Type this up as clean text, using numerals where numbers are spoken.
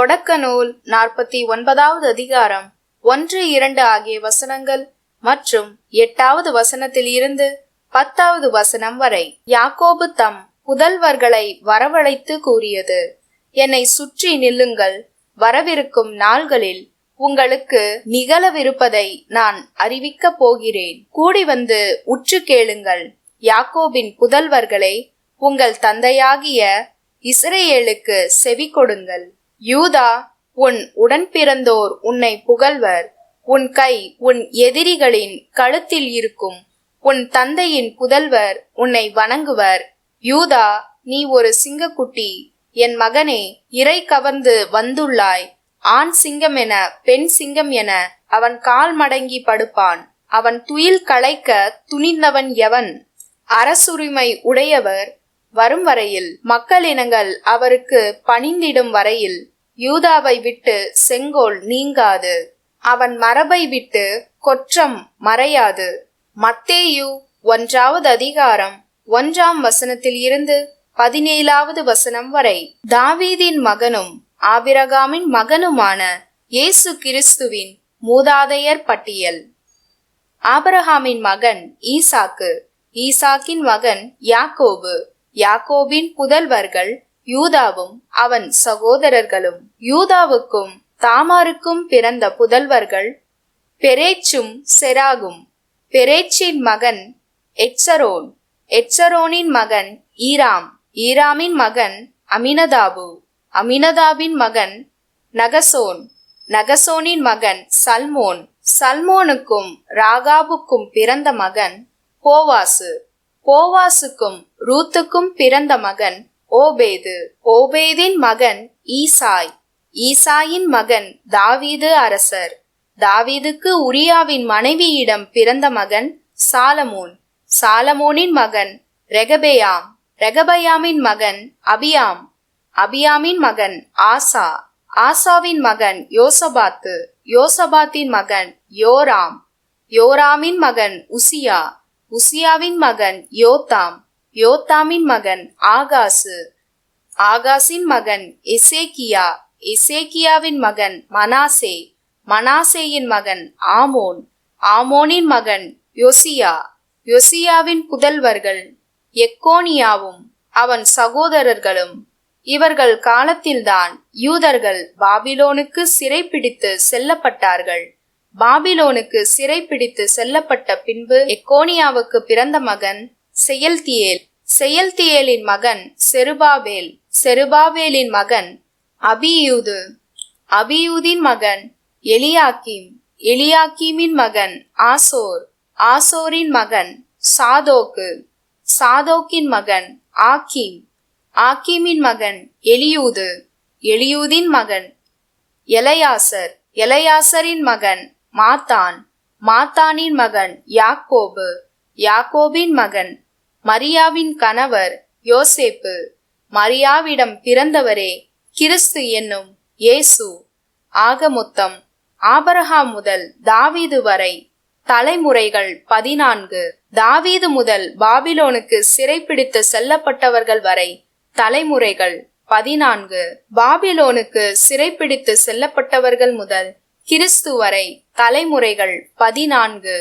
தொடக்க நூல் 49வது அதிகாரம் 1, 2 ஆகிய வசனங்கள் மற்றும் 8வது வசனத்தில் இருந்து 10வது வசனம் வரை. யாக்கோபு தம் புதல்வர்களை வரவழைத்து கூறியது: என்னை சுற்றி நில்லுங்கள், வரவிருக்கும் நாள்களில் உங்களுக்கு நிகழவிருப்பதை நான் அறிவிக்கப் போகிறேன். கூடி வந்து உற்று கேளுங்கள். யாக்கோபின் புதல்வர்களே, உங்கள் தந்தையாகிய இஸ்ரவேலுக்கு செவி கொடுங்கள். யூதா, உன் உடன்பிறந்தோர் உன்னை புகழ்வர். உன் கை உன் எதிரிகளின் கழுத்தில் இருக்கும். உன் தந்தையின் புதல்வர் உன்னை வணங்குவர். யூதா, நீ ஒரு சிங்கக்குட்டி. என் மகனே, இரை கவர்ந்து வந்துள்ளாய். ஆண் சிங்கம் என பெண் சிங்கம் என அவன் கால் மடங்கி படுப்பான். அவன் துயில் களைக்க துணிந்தவன் எவன்? அரசுரிமை உடையவர் வரும் வரையில், மக்களினங்கள் அவருக்கு பணிந்திடும் வரையில் யூதாவை விட்டு செங்கோல் நீங்காது, அவன் மரபை விட்டு கொற்றம் மறையாது. மத்தேயு 1வது அதிகாரம் 1ஆம் வசனத்தில் இருந்து 17வது வசனம் வரை. தாவீதின் மகனும் ஆபிரகாமின் மகனுமான இயேசு கிறிஸ்துவின் மூதாதையர் பட்டியல். ஆபிரகாமின் மகன் ஈசாக்கு, ஈசாக்கின் மகன் யாக்கோபு, யாக்கோபின் புதல்வர்கள் யூதாவும் அவன் சகோதரர்களும். யூதாவுக்கும் தாமாருக்கும் பிறந்த புதல்வர்கள் பெரேச்சும் செராகும். பெரேச்சின் மகன் எட்சரோன், எட்சரோனின் மகன் ஈராம், ஈராமின் மகன் அமினதாபு, அமினதாபின் மகன் நகசோன், நகசோனின் மகன் சல்மோன், சல்மோனுக்கும் ராகாபுக்கும் பிறந்த மகன் போவாசு, போவாசுக்கும் ரூத்துக்கும் பிறந்த மகன் ஓபேது, ஓபேதின் மகன் ஈசாய், ஈசாயின் மகன் தாவீது அரசர். தாவீதுக்கு உரியாவின் மனைவியிடம் பிறந்த மகன் சாலமோன், சாலமோனின் மகன் ரெகபெயாம், ரெகபெயாமின் மகன் அபியாம், அபியாமின் மகன் ஆசா, ஆசாவின் மகன் யோசபாத்து, யோசபாத்தின் மகன் யோராம், யோராமின் மகன் உசியா, உசியாவின் மகன் யோத்தாம், யோத்தாமின் மகன் ஆகாசு, ஆகாசின் மகன் எசேக்கியா, எசேக்கியாவின் மகன் மனாசே, மனாசேயின் மகன் ஆமோன், ஆமோனின் மகன் யோசியா, யோசியாவின் புதல்வர்கள் எக்கோனியாவும் அவன் சகோதரர்களும். இவர்கள் காலத்தில்தான் யூதர்கள் பாபிலோனுக்கு சிறைப்பிடித்து செல்லப்பட்டார்கள். பாபிலோனுக்கு சிறைப்பிடித்து செல்லப்பட்ட பின்பு எக்கோனியாவுக்கு பிறந்த மகன் செயல்தியேல், செயல்தியேலின் மகன் செருபாபேல், செருபாபேலின் மகன் அபியூது, அபியூதின் மகன் எலியாக்கீம், எலியாக்கீமின் மகன் ஆசோர், ஆசோரின் மகன் சாதோக்கு, சாதோக்கின் மகன் ஆக்கீம், ஆக்கீமின் மகன் எலியூது, எலியூதின் மகன் எலையாசர், எலையாசரின் மகன் மாத்தான், மாத்தானின் மகன் யாக்கோபு, யாக்கோபின் மகன் மரியாவின் கணவர் யோசேப்பு, மரியாவிடம் பிறந்தவரே கிறிஸ்து என்னும் இயேசு. ஆக மொத்தம் ஆபிரகாம் முதல் தாவீது வரை தலைமுறைகள் 14. தாவீது முதல் பாபிலோனுக்கு சிறைப்பிடித்து செல்லப்பட்டவர்கள் வரை தலைமுறைகள் 14. பாபிலோனுக்கு சிறைப்பிடித்து செல்லப்பட்டவர்கள் முதல் கிறிஸ்து வரை தலைமுறைகள் 14.